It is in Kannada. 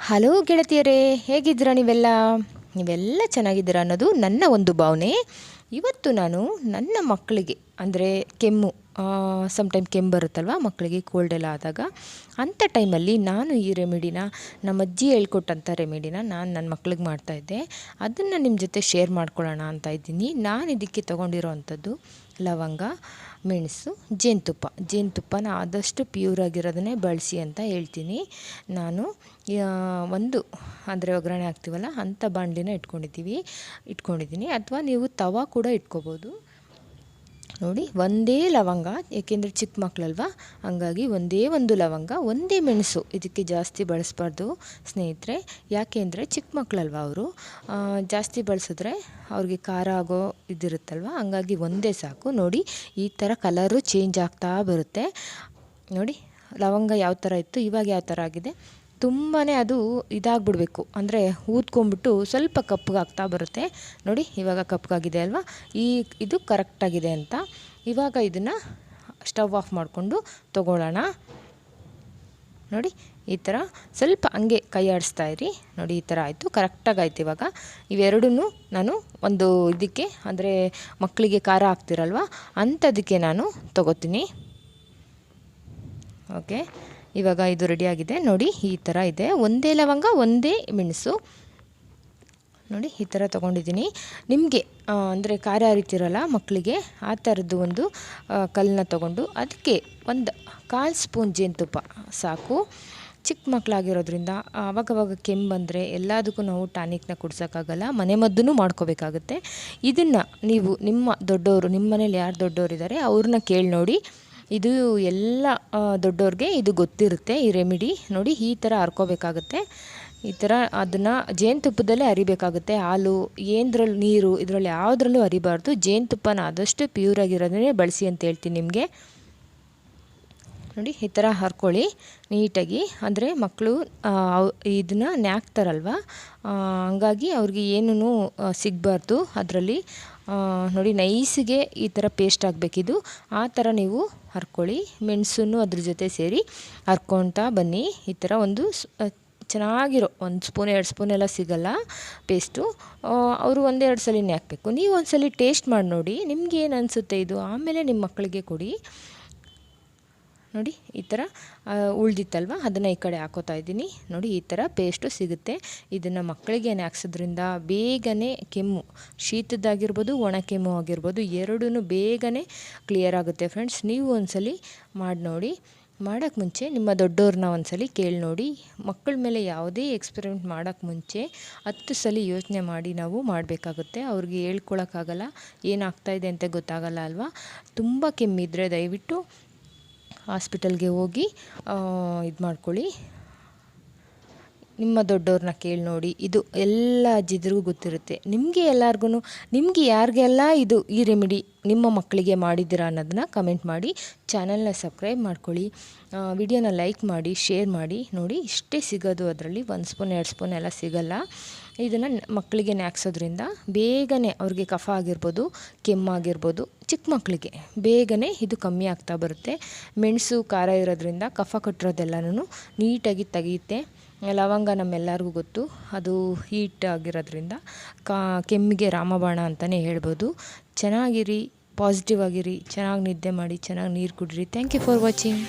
ಹಲೋ ಗೆಳತಿಯರೇ, ಹೇಗಿದ್ದೀರಾ ನೀವೆಲ್ಲ ಚೆನ್ನಾಗಿದ್ದೀರಾ ಅನ್ನೋದು ನನ್ನ ಒಂದು ಭಾವನೆ. ಇವತ್ತು ನಾನು ನನ್ನ ಮಕ್ಕಳಿಗೆ ಅಂದರೆ ಕೆಮ್ಮು ಸಮ್ಟೈಮ್ ಕೆಮ್ಮು ಬರುತ್ತಲ್ವ ಮಕ್ಕಳಿಗೆ, ಕೋಲ್ಡ್ ಎಲ್ಲ ಆದಾಗ ಅಂಥ ಟೈಮಲ್ಲಿ ನಾನು ಈ ರೆಮಿಡಿನ ನಮ್ಮ ಅಜ್ಜಿ ಹೇಳ್ಕೊಟ್ಟಂಥ ರೆಮಿಡಿನ ನಾನು ನನ್ನ ಮಕ್ಳಿಗೆ ಮಾಡ್ತಾಯಿದ್ದೆ. ಅದನ್ನು ನಿಮ್ಮ ಜೊತೆ ಶೇರ್ ಮಾಡ್ಕೊಳ್ಳೋಣ ಅಂತ ಇದ್ದೀನಿ. ನಾನು ಇದಕ್ಕೆ ತೊಗೊಂಡಿರೋ ಅಂಥದ್ದು ಲವಂಗ, ಮೆಣಸು, ಜೇನುತುಪ್ಪನ ಆದಷ್ಟು ಪ್ಯೂರ್ ಆಗಿರೋದನ್ನೇ ಬಳಸಿ ಅಂತ ಹೇಳ್ತೀನಿ. ನಾನು ಒಂದು ಅಂದರೆ ಒಗ್ಗರಣೆ ಹಾಕ್ತೀವಲ್ಲ ಅಂಥ ಬಾಣಲಿನ ಇಟ್ಕೊಂಡಿದ್ದೀನಿ, ಅಥವಾ ನೀವು ತವಾ ಕೂಡ ಇಟ್ಕೋಬೋದು. ನೋಡಿ, ಒಂದೇ ಲವಂಗ, ಏಕೆಂದರೆ ಚಿಕ್ಕ ಮಕ್ಕಳಲ್ವ, ಹಂಗಾಗಿ ಒಂದೇ ಒಂದು ಲವಂಗ, ಒಂದೇ ಮೆಣಸು. ಇದಕ್ಕೆ ಜಾಸ್ತಿ ಬಳಸಬಾರ್ದು ಸ್ನೇಹಿತರೆ, ಯಾಕೆಂದರೆ ಚಿಕ್ಕ ಮಕ್ಕಳಲ್ವ ಅವರು, ಜಾಸ್ತಿ ಬಳಸಿದ್ರೆ ಅವ್ರಿಗೆ ಖಾರ ಆಗೋ ಇದಿರುತ್ತಲ್ವ, ಹಂಗಾಗಿ ಒಂದೇ ಸಾಕು. ನೋಡಿ, ಈ ಥರ ಕಲರು ಚೇಂಜ್ ಆಗ್ತಾ ಬರುತ್ತೆ. ನೋಡಿ, ಲವಂಗ ಯಾವ ಥರ ಇತ್ತು, ಇವಾಗ ಯಾವ ಥರ ಆಗಿದೆ. ತುಂಬಾ ಅದು ಇದಾಗ್ಬಿಡ್ಬೇಕು, ಅಂದರೆ ಊದ್ಕೊಂಬಿಟ್ಟು ಸ್ವಲ್ಪ ಕಪ್ಪಗಾಗ್ತಾ ಬರುತ್ತೆ. ನೋಡಿ, ಇವಾಗ ಕಪ್ಪಗಾಗಿದೆ ಅಲ್ವಾ, ಇದು ಕರೆಕ್ಟಾಗಿದೆ ಅಂತ. ಇವಾಗ ಇದನ್ನು ಸ್ಟವ್ ಆಫ್ ಮಾಡಿಕೊಂಡು ತೊಗೊಳ್ಳೋಣ. ನೋಡಿ, ಈ ಥರ ಸ್ವಲ್ಪ ಹಂಗೆ ಕೈ ಆಡಿಸ್ತಾ ಇರಿ. ನೋಡಿ, ಈ ಥರ ಆಯಿತು, ಕರೆಕ್ಟಾಗಿ ಆಯಿತು. ಇವಾಗ ಇವೆರಡೂ ನಾನು ಒಂದು ಇದಕ್ಕೆ, ಅಂದರೆ ಮಕ್ಕಳಿಗೆ ಖಾರ ಹಾಕ್ತಿರಲ್ವ ಅಂಥದಕ್ಕೆ ನಾನು ತೊಗೋತೀನಿ. ಓಕೆ, ಇವಾಗ ಇದು ರೆಡಿಯಾಗಿದೆ. ನೋಡಿ, ಈ ಥರ ಇದೆ. ಒಂದೇ ಲವಂಗ, ಒಂದೇ ಮೆಣಸು. ನೋಡಿ, ಈ ಥರ ತೊಗೊಂಡಿದ್ದೀನಿ. ನಿಮಗೆ ಅಂದರೆ ಖಾರ ಹರಿತಿರಲ್ಲ ಮಕ್ಕಳಿಗೆ, ಆ ಥರದ್ದು ಒಂದು ಕಲ್ಲನ್ನ ತೊಗೊಂಡು ಅದಕ್ಕೆ ಒಂದು 1/4 ಸ್ಪೂನ್ ಜೇನುತುಪ್ಪ ಸಾಕು. ಚಿಕ್ಕ ಮಕ್ಕಳಾಗಿರೋದ್ರಿಂದ ಆವಾಗವಾಗ ಕೆಮ್ಮು ಬಂದರೆ ಎಲ್ಲದಕ್ಕೂ ನಾವು ಟಾನಿಕ್ನ ಕುಡ್ಸೋಕ್ಕಾಗಲ್ಲ, ಮನೆಮದ್ದೂ ಮಾಡ್ಕೋಬೇಕಾಗುತ್ತೆ. ಇದನ್ನು ನೀವು ನಿಮ್ಮ ದೊಡ್ಡವರು, ನಿಮ್ಮ ಮನೇಲಿ ಯಾರು ದೊಡ್ಡವರಿದ್ದಾರೆ ಅವ್ರನ್ನ ಕೇಳಿ ನೋಡಿ. ಇದು ಎಲ್ಲ ದೊಡ್ಡವ್ರಿಗೆ ಇದು ಗೊತ್ತಿರುತ್ತೆ ಈ ರೆಮಿಡಿ. ನೋಡಿ, ಈ ಥರ ಹರ್ಕೋಬೇಕಾಗುತ್ತೆ. ಈ ಥರ ಅದನ್ನು ಜೇನುತುಪ್ಪದಲ್ಲೇ ಹರಿಬೇಕಾಗುತ್ತೆ. ಹಾಲು ಏನದ್ರಲ್ಲಿ, ನೀರು, ಇದರಲ್ಲಿ ಯಾವುದ್ರಲ್ಲೂ ಹರಿಬಾರ್ದು. ಜೇನುತುಪ್ಪನ ಆದಷ್ಟು ಪ್ಯೂರಾಗಿರೋದನ್ನೇ ಬಳಸಿ ಅಂತ ಹೇಳ್ತೀನಿ ನಿಮಗೆ. ನೋಡಿ, ಈ ಥರ ಹರ್ಕೊಳ್ಳಿ ನೀಟಾಗಿ. ಅಂದರೆ ಮಕ್ಕಳು ಇದನ್ನು ನ್ಯಾಕ್ತಾರಲ್ವ, ಹಂಗಾಗಿ ಅವ್ರಿಗೆ ಏನೂ ಸಿಗಬಾರ್ದು ಅದರಲ್ಲಿ. ನೋಡಿ, ನೈಸಿಗೆ ಈ ಥರ ಪೇಸ್ಟ್ ಆಗಬೇಕಿದು. ಆ ಥರ ನೀವು ಹರ್ಕೊಳ್ಳಿ. ಮೆಣಸನ್ನು ಅದ್ರ ಜೊತೆ ಸೇರಿ ಹರ್ಕೊಳ್ತಾ ಬನ್ನಿ. ಈ ಥರ ಒಂದು ಚೆನ್ನಾಗಿರೋ 1 ಸ್ಪೂನ್ 2 ಸ್ಪೂನ್ ಎಲ್ಲ ಸಿಗೋಲ್ಲ ಪೇಸ್ಟು. ಅವರು 1-2 ಸಲನೇ ಹಾಕಬೇಕು. ನೀವು ಒಂದು ಸಲ ಟೇಸ್ಟ್ ಮಾಡಿ ನೋಡಿ, ನಿಮ್ಗೆ ಏನು ಅನಿಸುತ್ತೆ ಇದು, ಆಮೇಲೆ ನಿಮ್ಮ ಮಕ್ಕಳಿಗೆ ಕೊಡಿ. ನೋಡಿ, ಈ ಥರ ಉಳ್ದಿತ್ತಲ್ವ, ಅದನ್ನು ಈ ಕಡೆ ಹಾಕೋತಾ ಇದ್ದೀನಿ. ನೋಡಿ, ಈ ಥರ ಪೇಸ್ಟು ಸಿಗುತ್ತೆ. ಇದನ್ನು ಮಕ್ಕಳಿಗೆ ಹಾಕ್ಸೋದ್ರಿಂದ ಬೇಗನೆ ಕೆಮ್ಮು, ಶೀತದ್ದಾಗಿರ್ಬೋದು ಒಣ ಕೆಮ್ಮು ಆಗಿರ್ಬೋದು, ಎರಡೂ ಬೇಗನೆ ಕ್ಲಿಯರ್ ಆಗುತ್ತೆ ಫ್ರೆಂಡ್ಸ್. ನೀವು ಒಂದ್ಸಲಿ ಮಾಡಿ ನೋಡಿ. ಮಾಡೋಕ್ಕೆ ಮುಂಚೆ ನಿಮ್ಮ ದೊಡ್ಡವ್ರನ್ನ ಒಂದ್ಸಲಿ ಕೇಳಿ ನೋಡಿ. ಮಕ್ಕಳ ಮೇಲೆ ಯಾವುದೇ ಎಕ್ಸ್ಪೆರಿಮೆಂಟ್ ಮಾಡೋಕ್ಕೆ ಮುಂಚೆ 10 ಸಲ ಯೋಚನೆ ಮಾಡಿ ನಾವು ಮಾಡಬೇಕಾಗುತ್ತೆ. ಅವ್ರಿಗೆ ಹೇಳ್ಕೊಳಕ್ಕಾಗಲ್ಲ, ಏನಾಗ್ತಾಯಿದೆ ಅಂತ ಗೊತ್ತಾಗಲ್ಲ ಅಲ್ವಾ. ತುಂಬ ಕೆಮ್ಮಿದ್ರೆ ದಯವಿಟ್ಟು ಹಾಸ್ಪಿಟಲ್ಗೆ ಹೋಗಿ ಇದು ಮಾಡ್ಕೊಳ್ಳಿ. ನಿಮ್ಮ ದೊಡ್ಡವ್ರನ್ನ ಕೇಳಿ ನೋಡಿ. ಇದು ಎಲ್ಲ ಅಜ್ಜಿದ್ರಿಗೂ ಗೊತ್ತಿರುತ್ತೆ. ನಿಮಗೆ ಯಾರಿಗೆಲ್ಲ ಈ ರೆಮಿಡಿ ನಿಮ್ಮ ಮಕ್ಕಳಿಗೆ ಮಾಡಿದ್ದೀರಾ ಅನ್ನೋದನ್ನ ಕಮೆಂಟ್ ಮಾಡಿ. ಚಾನಲ್ನ ಸಬ್ಸ್ಕ್ರೈಬ್ ಮಾಡ್ಕೊಳ್ಳಿ, ವಿಡಿಯೋನ ಲೈಕ್ ಮಾಡಿ, ಶೇರ್ ಮಾಡಿ. ನೋಡಿ, ಇಷ್ಟೇ ಸಿಗೋದು, ಅದರಲ್ಲಿ 1 ಸ್ಪೂನ್ 2 ಸ್ಪೂನ್ ಎಲ್ಲ ಸಿಗೋಲ್ಲ. ಇದನ್ನು ಮಕ್ಕಳಿಗೆ ನ್ಯಾಕ್ಸೋದ್ರಿಂದ ಬೇಗನೆ ಅವ್ರಿಗೆ ಕಫ ಆಗಿರ್ಬೋದು, ಕೆಮ್ಮಾಗಿರ್ಬೋದು, ಚಿಕ್ಕ ಮಕ್ಕಳಿಗೆ ಬೇಗನೆ ಇದು ಕಮ್ಮಿ ಆಗ್ತಾ ಬರುತ್ತೆ. ಮೆಣಸು ಖಾರ ಇರೋದ್ರಿಂದ ಕಫ ಕಟ್ಟಿರೋದೆಲ್ಲನೂ ನೀಟಾಗಿ ತೆಗೆಯುತ್ತೆ. ಲವಂಗ ನಮ್ಮೆಲ್ಲರಿಗೂ ಗೊತ್ತು, ಅದು ಹೀಟ್ ಆಗಿರೋದ್ರಿಂದ ಕೆಮ್ಮಿಗೆ ರಾಮಬಾಣ ಅಂತಲೇ ಹೇಳ್ಬೋದು. ಚೆನ್ನಾಗಿರಿ, ಪಾಸಿಟಿವ್ ಆಗಿರಿ, ಚೆನ್ನಾಗಿ ನಿದ್ದೆ ಮಾಡಿ, ಚೆನ್ನಾಗಿ ನೀರು ಕುಡಿರಿ. Thank you for watching.